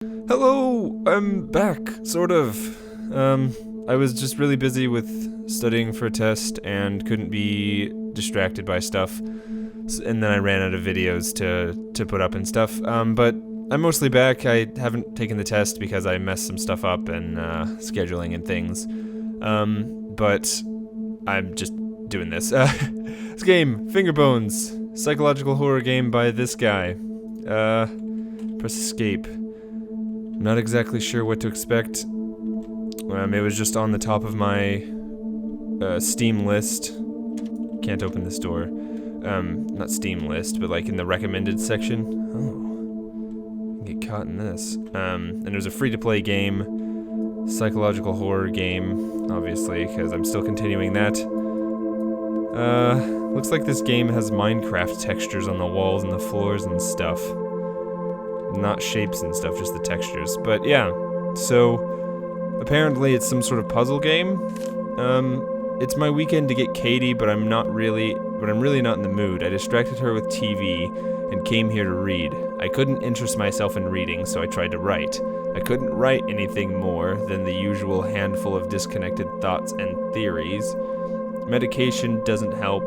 Hello! I'm back, sort of. I was just really busy with studying for a test and couldn't be distracted by stuff. And then I ran out of videos to put up and stuff. But I'm mostly back. I haven't taken the test because I messed some stuff up and scheduling and things. But I'm just doing this. This game, Fingerbones, psychological horror game by this guy. Press escape. Not exactly sure what to expect. It was just on the top of my Steam list. Can't open this door. Not Steam list, but like in the recommended section. Oh, get caught in this. And it was a free-to-play game, psychological horror game, obviously, because I'm still continuing that. Looks like this game has Minecraft textures on the walls and the floors and stuff. Not shapes and stuff, just the textures. But yeah, so apparently it's some sort of puzzle game. It's my weekend to get Katie, but I'm really not in the mood. I distracted her with TV and came here to read. I couldn't interest myself in reading, so I tried to write. I couldn't write anything more than the usual handful of disconnected thoughts and theories. Medication doesn't help,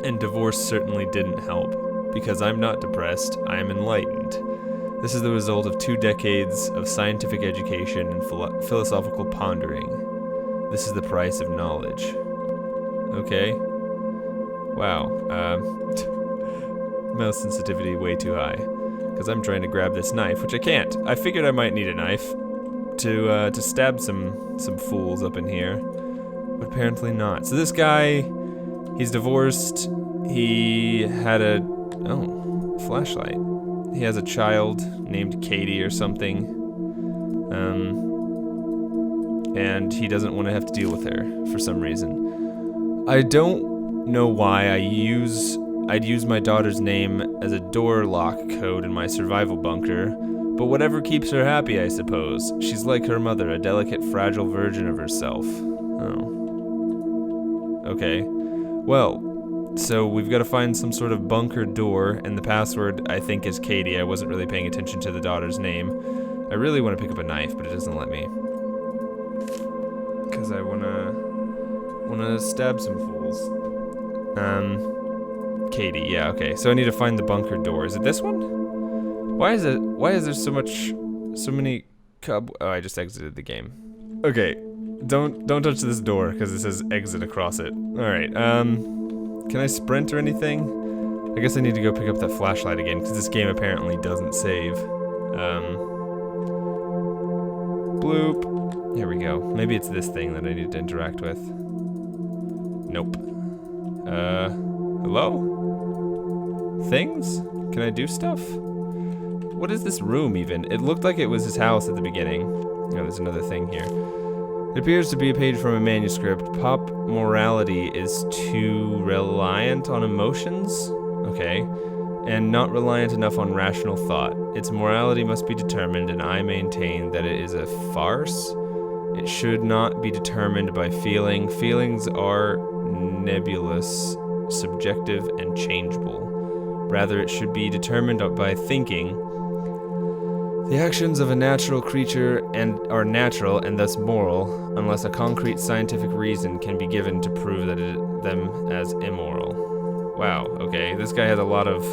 and divorce certainly didn't help. Because I'm not depressed, I am enlightened. This is the result of 2 decades of scientific education and philosophical pondering. This is the price of knowledge. Okay. Wow. Mouse sensitivity way too high. Because I'm trying to grab this knife, which I can't. I figured I might need a knife to stab some fools up in here. But apparently not. So this guy, he's divorced. He had a flashlight. He has a child named Katie or something. And he doesn't want to have to deal with her for some reason. I don't know why I'd use my daughter's name as a door lock code in my survival bunker, but whatever keeps her happy, I suppose. She's like her mother, a delicate, fragile version of herself. Oh. Okay. Well, so we've got to find some sort of bunker door, and the password, I think, is Katie. I wasn't really paying attention to the daughter's name. I really want to pick up a knife, but it doesn't let me. Because I want to stab some fools. Katie, yeah, okay. So I need to find the bunker door. Is it this one? Why is there so many oh, I just exited the game. Okay, don't touch this door, because it says exit across it. Alright, can I sprint or anything? I guess I need to go pick up that flashlight again, because this game apparently doesn't save. Bloop. Here we go. Maybe it's this thing that I need to interact with. Nope. Hello? Things? Can I do stuff? What is this room even? It looked like it was his house at the beginning. Oh, there's another thing here. It appears to be a page from a manuscript. Pop morality is too reliant on emotions? Okay. And not reliant enough on rational thought. Its morality must be determined, and I maintain that it is a farce. It should not be determined by feeling. Feelings are nebulous, subjective, and changeable. Rather, it should be determined by thinking. The actions of a natural creature are natural and thus moral, unless a concrete scientific reason can be given to prove them as immoral. Wow, okay, this guy has a lot of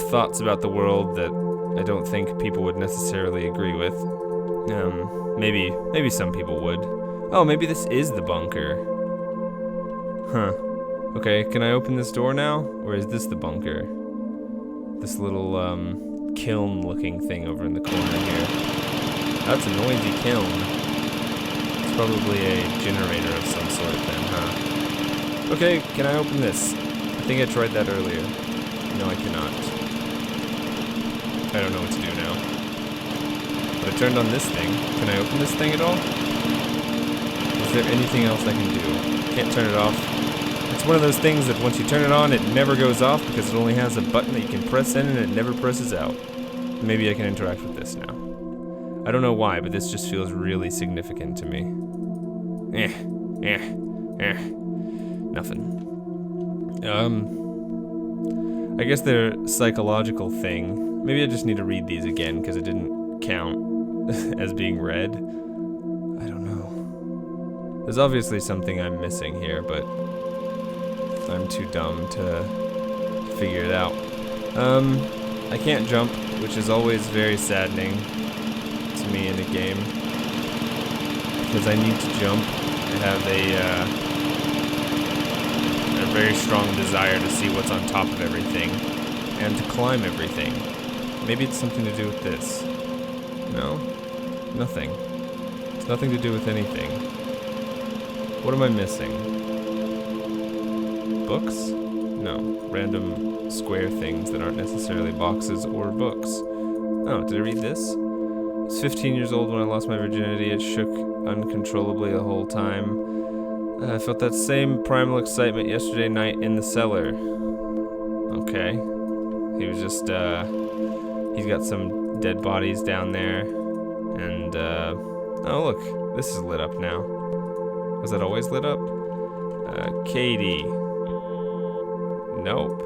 thoughts about the world that I don't think people would necessarily agree with. Maybe some people would. Oh, maybe this is the bunker. Huh. Okay, can I open this door now? Or is this the bunker? This little, kiln-looking thing over in the corner here. That's a noisy kiln. It's probably a generator of some sort then, huh? Okay, can I open this? I think I tried that earlier. No, I cannot. I don't know what to do now. But I turned on this thing. Can I open this thing at all? Is there anything else I can do? Can't turn it off. It's one of those things that once you turn it on, it never goes off because it only has a button that you can press in and it never presses out. Maybe I can interact with this now. I don't know why, but this just feels really significant to me. Nothing. I guess they're psychological thing. Maybe I just need to read these again because it didn't count as being red? I don't know. There's obviously something I'm missing here, but I'm too dumb to figure it out. I can't jump, which is always very saddening to me in a game, because I need to jump. I have a very strong desire to see what's on top of everything and to climb everything. Maybe it's something to do with this. No? Nothing. It's nothing to do with anything. What am I missing? Books? No. Random square things that aren't necessarily boxes or books. Oh, did I read this? I was 15 years old when I lost my virginity. It shook uncontrollably the whole time. I felt that same primal excitement yesterday night in the cellar. Okay. He was just, he's got some dead bodies down there. And, oh look, this is lit up now. Was that always lit up? Katie. Nope.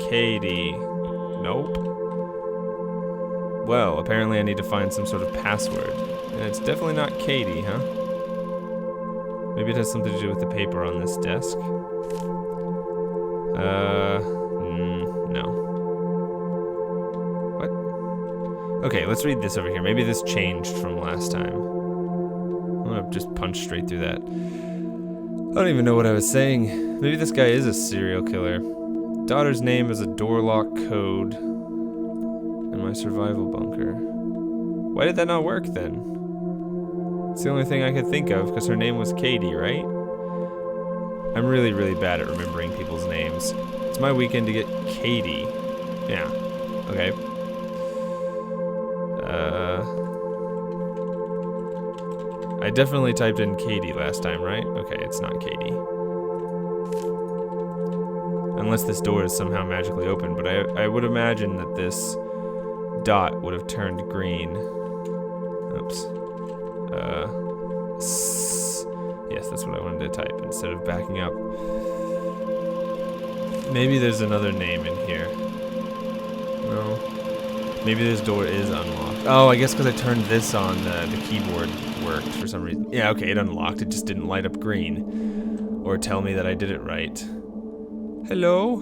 Katie. Nope. Well, apparently I need to find some sort of password. And it's definitely not Katie, huh? Maybe it has something to do with the paper on this desk. No. What? Okay, let's read this over here. Maybe this changed from last time. I'm gonna just punch straight through that. I don't even know what I was saying. Maybe this guy is a serial killer. Daughter's name is a door lock code. And my survival bunker. Why did that not work then? It's the only thing I could think of, because her name was Katie, right? I'm really, really bad at remembering people's names. It's my weekend to get Katie. Yeah. Okay. I definitely typed in Katie last time, right? Okay, it's not Katie. Unless this door is somehow magically open, but I would imagine that this dot would have turned green. Oops. Yes, that's what I wanted to type instead of backing up. Maybe there's another name in here. No. Maybe this door is unlocked. Oh, I guess because I turned this on, the keyboard worked for some reason. Yeah, okay, it unlocked. It just didn't light up green. Or tell me that I did it right. Hello?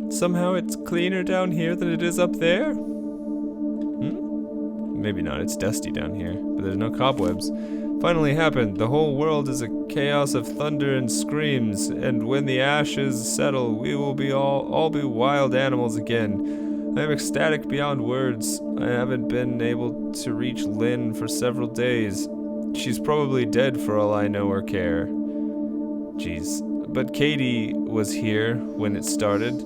Somehow it's cleaner down here than it is up there? Maybe not, it's dusty down here, but there's no cobwebs. Finally happened. The whole world is a chaos of thunder and screams, and when the ashes settle, we will be all be wild animals again. I am ecstatic beyond words. I haven't been able to reach Lynn for several days. She's probably dead for all I know or care. Jeez. But Katie was here when it started.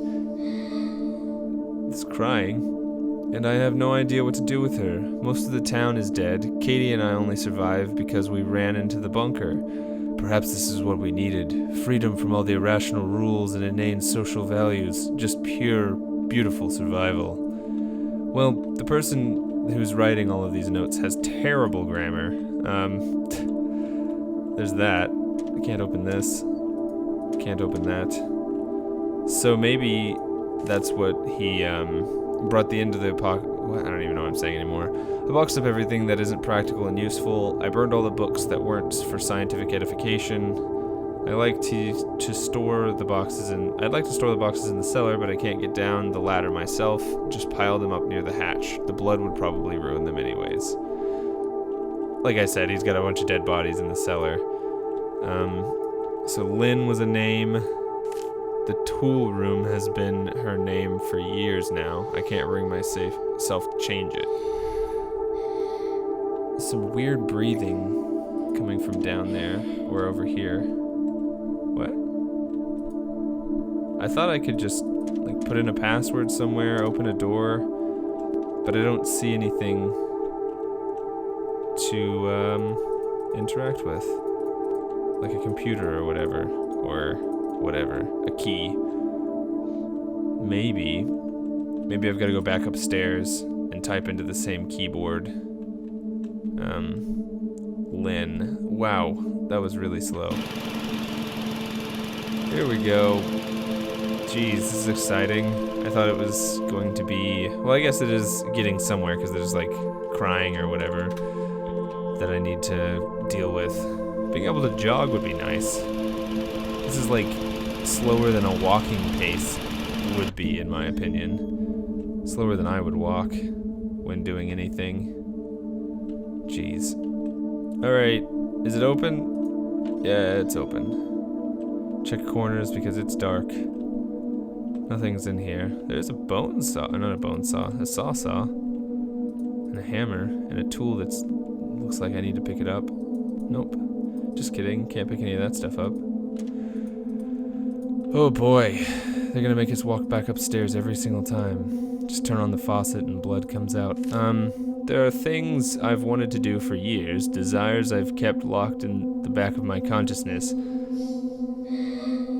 It's crying. And I have no idea what to do with her. Most of the town is dead. Katie and I only survived because we ran into the bunker. Perhaps this is what we needed. Freedom from all the irrational rules and inane social values. Just pure, beautiful survival. Well, the person who's writing all of these notes has terrible grammar. There's that. I can't open this. Can't open that. So maybe that's what he, brought the end of the I don't even know what I'm saying anymore. A box of everything that isn't practical and useful. I burned all the books that weren't for scientific edification. I'd like to store the boxes in the cellar, but I can't get down the ladder myself. Just pile them up near the hatch. The blood would probably ruin them anyways. Like I said, he's got a bunch of dead bodies in the cellar. So Lynn was a name. The tool room has been her name for years now. I can't bring myself to change it. Some weird breathing coming from down there or over here. What? I thought I could just like put in a password somewhere, open a door, but I don't see anything to interact with. Like a computer or whatever. A key. Maybe I've got to go back upstairs and type into the same keyboard. Lynn. Wow, that was really slow. Here we go. Jeez, this is exciting. I I thought it was going to be... Well, I guess it is getting somewhere because there's like crying or whatever that I need to deal with. Being able to jog would be nice. This is like slower than a walking pace would be, in my opinion. Slower than I would walk when doing anything. Jeez. Alright, is it open? Yeah, it's open. Check corners because it's dark. Nothing's in here. There's a bone saw, not a bone saw, a saw, and a hammer, and a tool that's looks like I need to pick it up. Nope. Just kidding, can't pick any of that stuff up. Oh boy, they're gonna make us walk back upstairs every single time. Just turn on the faucet and blood comes out. There are things I've wanted to do for years, desires I've kept locked in the back of my consciousness.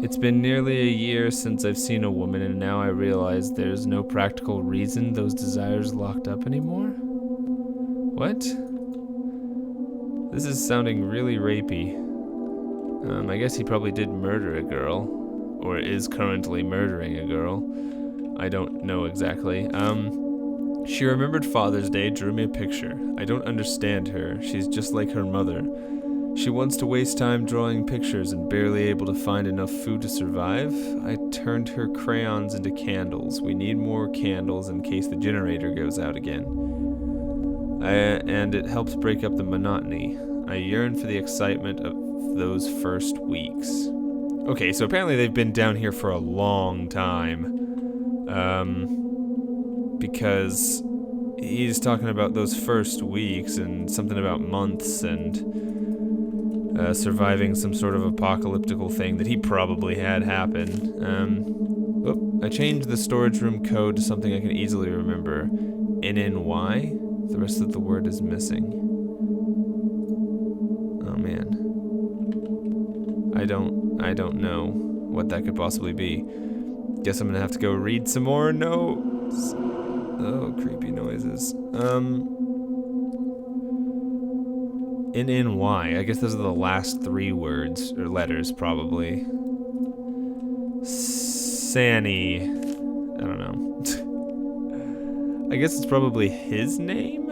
It's been nearly a year since I've seen a woman, and now I realize there's no practical reason those desires locked up anymore? What? This is sounding really rapey. I guess he probably did murder a girl, or is currently murdering a girl. I don't know exactly. She remembered Father's Day, drew me a picture. I don't understand her. She's just like her mother. She wants to waste time drawing pictures and barely able to find enough food to survive. I turned her crayons into candles. We need more candles in case the generator goes out again. And it helps break up the monotony. I yearn for the excitement of those first weeks. Okay, so apparently they've been down here for a long time. Because he's talking about those first weeks and something about months and surviving some sort of apocalyptical thing that he probably had happen. I changed the storage room code to something I can easily remember. NNY? The rest of the word is missing. Oh man. I don't know what that could possibly be. Guess I'm gonna have to go read some more notes. Oh, creepy noises. NNY. I guess those are the last 3 words, or letters, probably. Sanny. I don't know. I guess it's probably his name?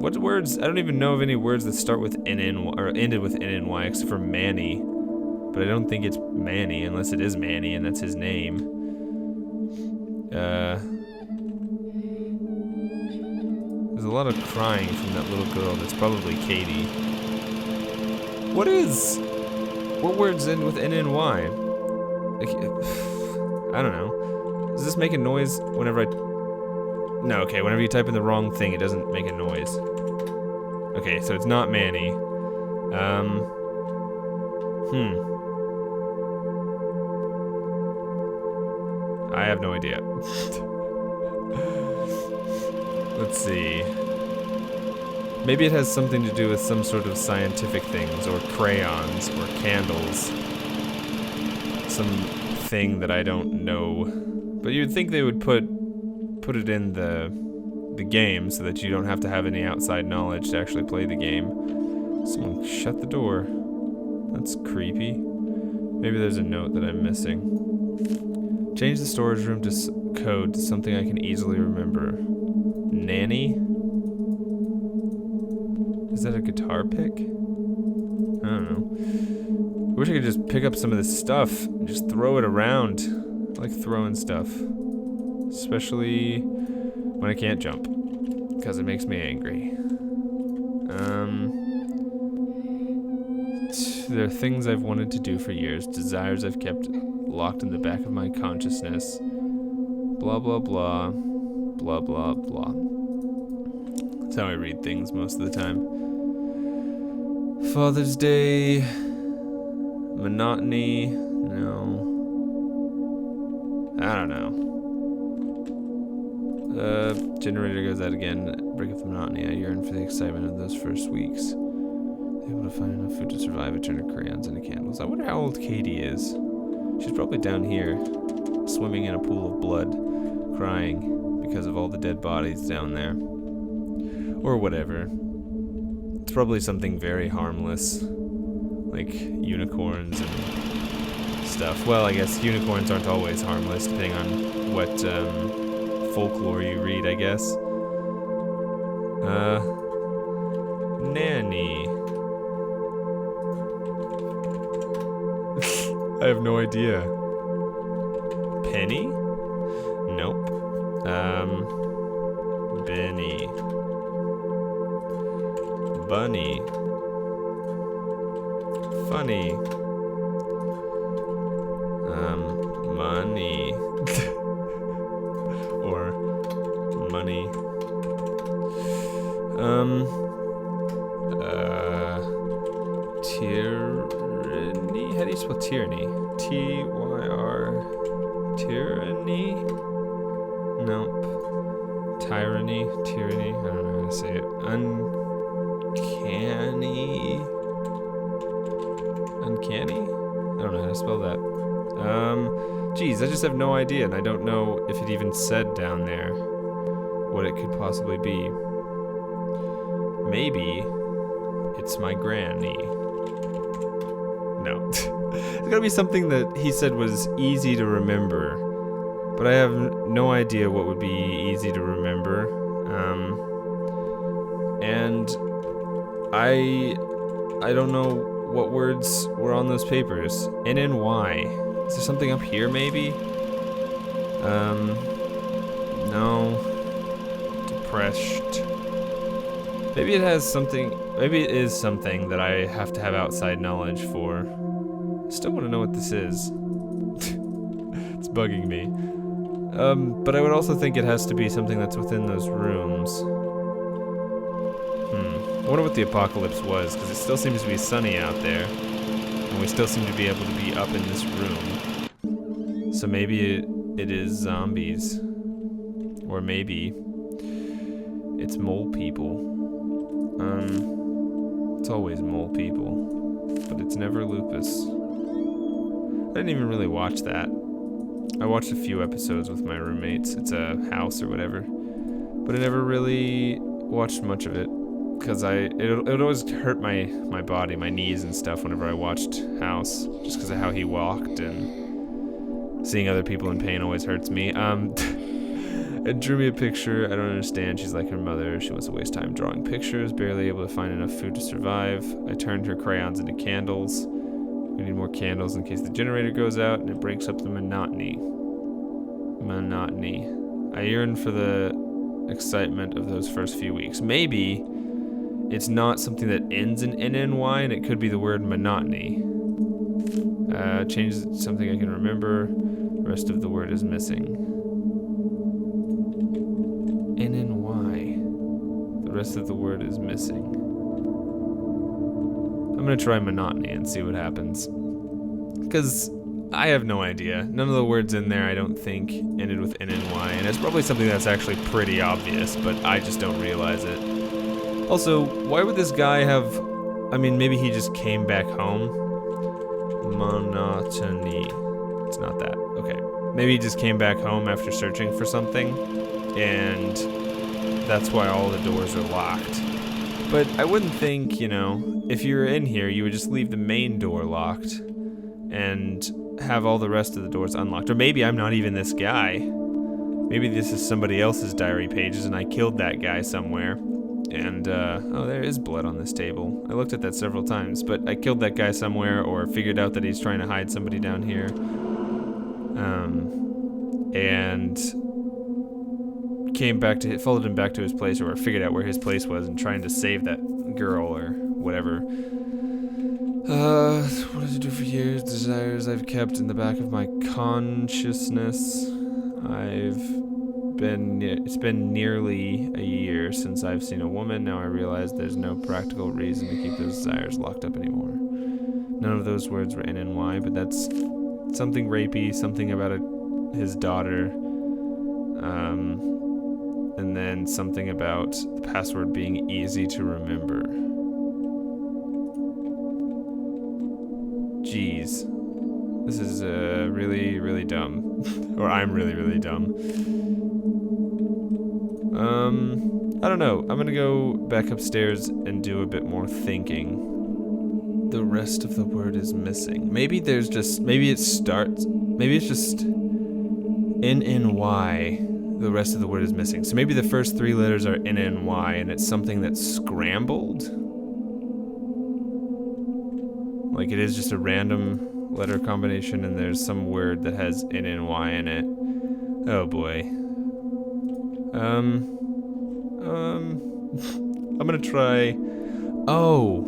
What words? I don't even know of any words that start with NNY, or ended with NNY, except for Manny. But I don't think it's Manny, unless it is Manny, and that's his name. There's a lot of crying from that little girl. That's probably Katie. What words end with NNY? Like, I don't know. Does this make a noise whenever No, okay, whenever you type in the wrong thing, it doesn't make a noise. Okay, so it's not Manny. I have no idea. Let's see. Maybe it has something to do with some sort of scientific things, or crayons, or candles. Some thing that I don't know. But you'd think they would put it in the game so that you don't have to have any outside knowledge to actually play the game. Someone shut the door. That's creepy. Maybe there's a note that I'm missing. Change the storage room code to something I can easily remember. Nanny? Is that a guitar pick? I don't know. I wish I could just pick up some of this stuff and just throw it around. I like throwing stuff. Especially when I can't jump. Because it makes me angry. There are things I've wanted to do for years. Desires I've kept locked in the back of my consciousness. Blah, blah, blah. Blah, blah, blah. That's how I read things most of the time. Father's Day. Monotony. No. I don't know. Generator goes out again. Break up the monotony. I yearn for the excitement of those first weeks. Able to find enough food to survive. I turn her crayons into candles. I wonder how old Katie is. She's probably down here, swimming in a pool of blood, crying because of all the dead bodies down there. Or whatever. It's probably something very harmless, like unicorns and stuff. Well, I guess unicorns aren't always harmless, depending on what folklore you read, I guess. Nanny. I have no idea. Penny? Nope. Benny. Bunny. Funny. Money. Or money. Tyranny? How do you spell tyranny? T-Y-R... Tyranny? Nope. Tyranny? Tyranny? I don't know how to say it. Uncanny? Uncanny? I don't know how to spell that. Geez, I just have no idea, and I don't know if it even said down there what it could possibly be. Maybe it's my granny. No. It's gotta be something that he said was easy to remember, but I have no idea what would be easy to remember. And I don't know what words were on those papers. N and Y. Is there something up here, maybe? No. Depressed. Maybe it has something. Maybe it is something that I have to have outside knowledge for. I still want to know what this is. It's bugging me. But I would also think it has to be something that's within those rooms. I wonder what the apocalypse was, because it still seems to be sunny out there. And we still seem to be able to be up in this room. So maybe it is zombies. Or maybe it's mole people. It's always mole people. But it's never lupus. I didn't even really watch that. I watched a few episodes with my roommates. It's a house or whatever. But I never really watched much of it. Because it would always hurt my body, my knees and stuff whenever I watched House. Just because of how he walked, and seeing other people in pain always hurts me. It drew me a picture. I don't understand. She's like her mother. She wants to waste time drawing pictures, barely able to find enough food to survive. I turned her crayons into candles. We need more candles in case the generator goes out and it breaks up the monotony. I yearn for the excitement of those first few weeks. Maybe it's not something that ends in NNY, and it could be the word monotony. Change something I can remember. The rest of the word is missing. NNY. The rest of the word is missing. I'm gonna try monotony and see what happens. Because I have no idea. None of the words in there, I don't think, ended with NNY, and it's probably something that's actually pretty obvious, but I just don't realize it. Also, why would this guy have... I mean, maybe he just came back home. Monotony. It's not that. Okay. Maybe he just came back home after searching for something, and that's why all the doors are locked. But I wouldn't think, you know, if you're in here, you would just leave the main door locked and have all the rest of the doors unlocked. Or maybe I'm not even this guy. Maybe this is somebody else's diary pages and I killed that guy somewhere. And, oh, there is blood on this table. I looked at that several times, but I killed that guy somewhere or figured out that he's trying to hide somebody down here. And followed him back to his place, or figured out where his place was and trying to save that girl or whatever. What did I do for years? Desires I've kept in the back of my consciousness. It's been nearly a year since I've seen a woman. Now I realize there's no practical reason to keep those desires locked up anymore. None of those words were N and Y, but that's something rapey, something about his daughter, and then something about the password being easy to remember. Jeez. This is really, really dumb. Or I'm really, really dumb. I don't know. I'm gonna go back upstairs and do a bit more thinking. the rest of the word is missing. Maybe there's just, maybe it's just NNY. The rest of the word is missing. So maybe the first 3 letters are NNY and it's something that's scrambled? Like it is just a random letter combination and there's some word that has NNY in it. Oh boy. I'm gonna try, oh.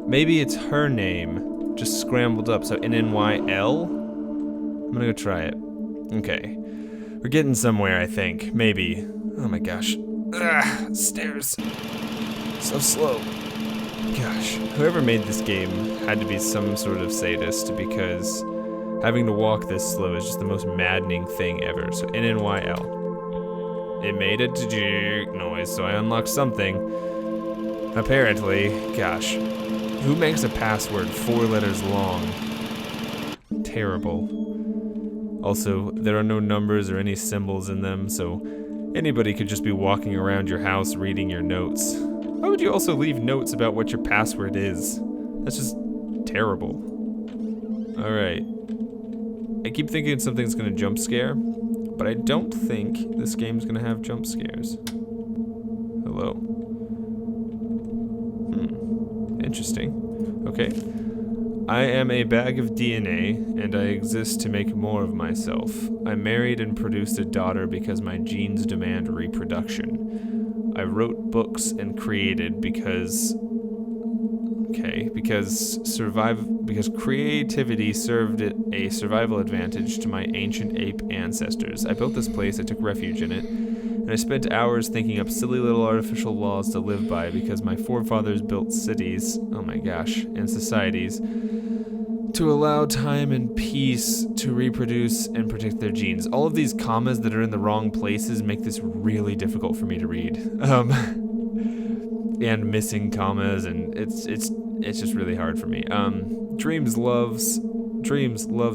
Maybe it's her name, just scrambled up, so NNYL? I'm gonna go try it. Okay. We're getting somewhere, I think. Maybe. Oh my gosh. Ugh, stairs. So slow. Gosh. Whoever made this game had to be some sort of sadist because having to walk this slow is just the most maddening thing ever. So NNYL. It made a noise, so I unlocked something. Apparently. Gosh. Who makes a password 4 letters long? Terrible. Also, there are no numbers or any symbols in them, so anybody could just be walking around your house reading your notes. Why would you also leave notes about what your password is? That's just terrible. Alright. I keep thinking something's gonna jump scare, but I don't think this game's gonna have jump scares. Hello. Interesting. Okay. I am a bag of DNA, and I exist to make more of myself. I married and produced a daughter because my genes demand reproduction. I wrote books and created because creativity served it a survival advantage to my ancient ape ancestors. I built this place, I took refuge in it, and I spent hours thinking up silly little artificial laws to live by because my forefathers built cities, oh my gosh, and societies to allow time and peace to reproduce and protect their genes. All of these commas that are in the wrong places make this really difficult for me to read. And missing commas, and it's just really hard for me. Dreams loves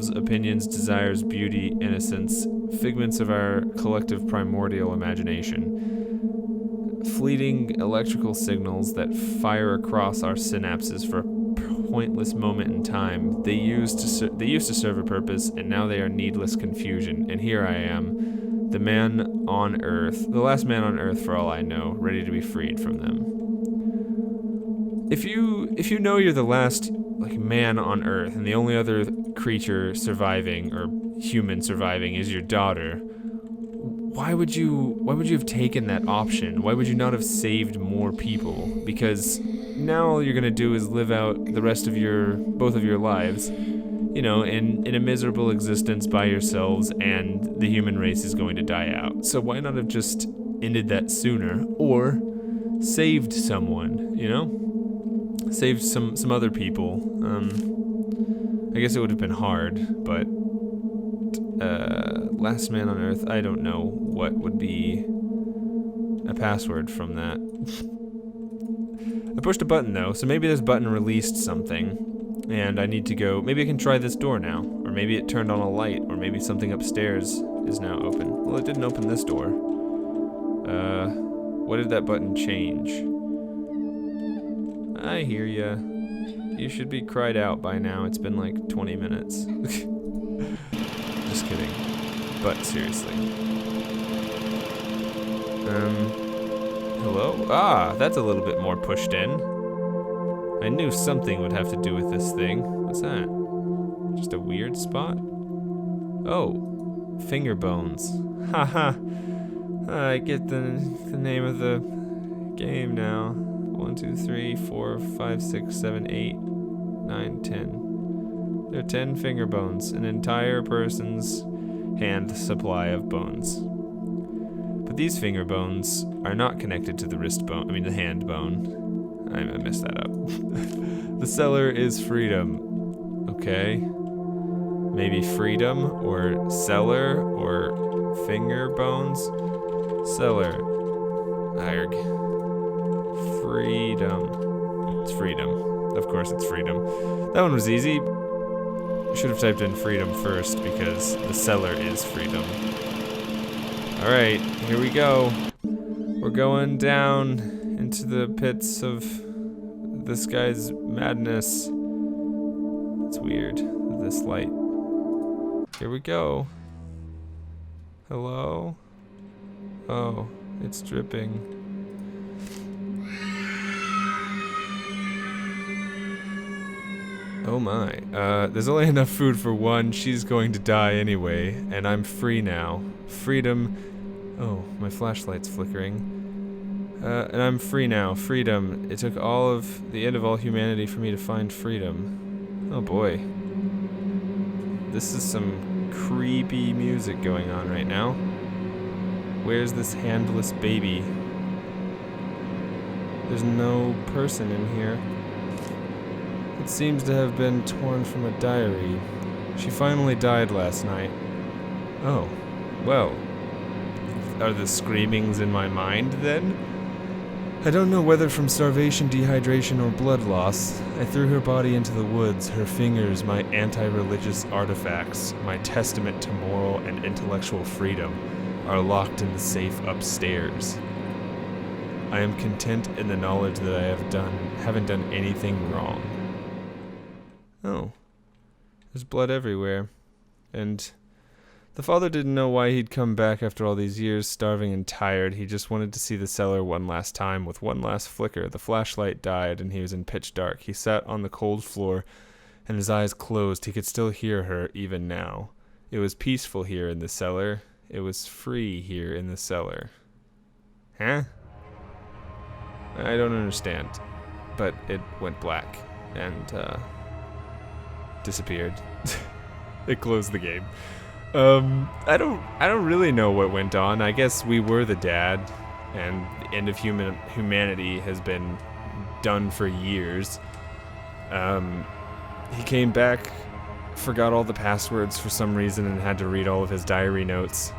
opinions, desires, beauty, innocence, figments of our collective primordial imagination. Fleeting electrical signals that fire across our synapses for a pointless moment in time. They used to serve a purpose, and now they are needless confusion. And here I am, the man on Earth, the last man on Earth for all I know, ready to be freed from them. If you know you're the last man on Earth, and the only other creature surviving or human surviving is your daughter, why would you have taken that option? Why would you not have saved more people? Because now all you're gonna do is live out the rest of both of your lives, in a miserable existence by yourselves, and the human race is going to die out. So why not have just ended that sooner, or saved someone, Saved some other people. I guess it would have been hard, but last man on Earth, I don't know what would be a password from that. I pushed a button though, so maybe this button released something, and I need to go, maybe I can try this door now, or maybe it turned on a light, or maybe something upstairs is now open. Well, it didn't open this door. What did that button change? I hear ya. You should be cried out by now. It's been like 20 minutes. Just kidding. But seriously. Hello? Ah, that's a little bit more pushed in. I knew something would have to do with this thing. What's that? Just a weird spot? Oh, Fingerbones. Haha. I get the name of the game now. 1, 2, 3, 4, 5, 6, 7, 8, 9, 10. There are 10 finger bones, an entire person's hand supply of bones. But these finger bones are not connected to the the hand bone. I messed that up. The cellar is freedom. Okay. Maybe freedom, or cellar, or finger bones. Cellar. Arg. Freedom. It's freedom. Of course it's freedom. That one was easy. Should have typed in freedom first because the cellar is freedom. Alright, here we go. We're going down into the pits of this guy's madness. It's weird, this light. Here we go. Hello? Oh, it's dripping. Oh my. There's only enough food for one. She's going to die anyway, and I'm free now. Freedom. Oh, my flashlight's flickering. And I'm free now. Freedom. It took all of the end of all humanity for me to find freedom. Oh boy. This is some creepy music going on right now. Where's this handless baby? There's no person in here. It seems to have been torn from a diary. She finally died last night. Oh, well. Are the screamings in my mind then? I don't know whether from starvation, dehydration, or blood loss. I threw her body into the woods, her fingers my anti-religious artifacts, my testament to moral and intellectual freedom, are locked in the safe upstairs. I am content in the knowledge that I haven't done anything wrong. Oh. There's blood everywhere. And the father didn't know why he'd come back after all these years, starving and tired. He just wanted to see the cellar one last time with one last flicker. The flashlight died and he was in pitch dark. He sat on the cold floor and his eyes closed. He could still hear her even now. It was peaceful here in the cellar. It was free here in the cellar. Huh? I don't understand. But it went black and disappeared. It closed the game. I don't really know what went on. I guess we were the dad, and the end of humanity has been done for years. He came back, forgot all the passwords for some reason, and had to read all of his diary notes.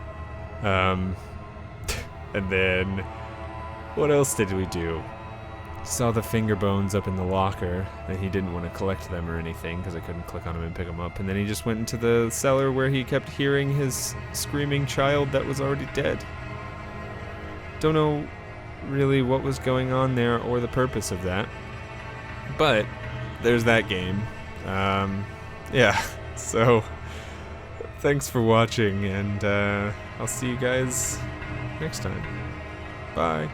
And then, what else did we do? Saw the Fingerbones up in the locker, and he didn't want to collect them or anything because I couldn't click on them and pick them up. And then he just went into the cellar where he kept hearing his screaming child that was already dead. Don't know really what was going on there or the purpose of that. But there's that game. Yeah, so thanks for watching, and I'll see you guys next time. Bye.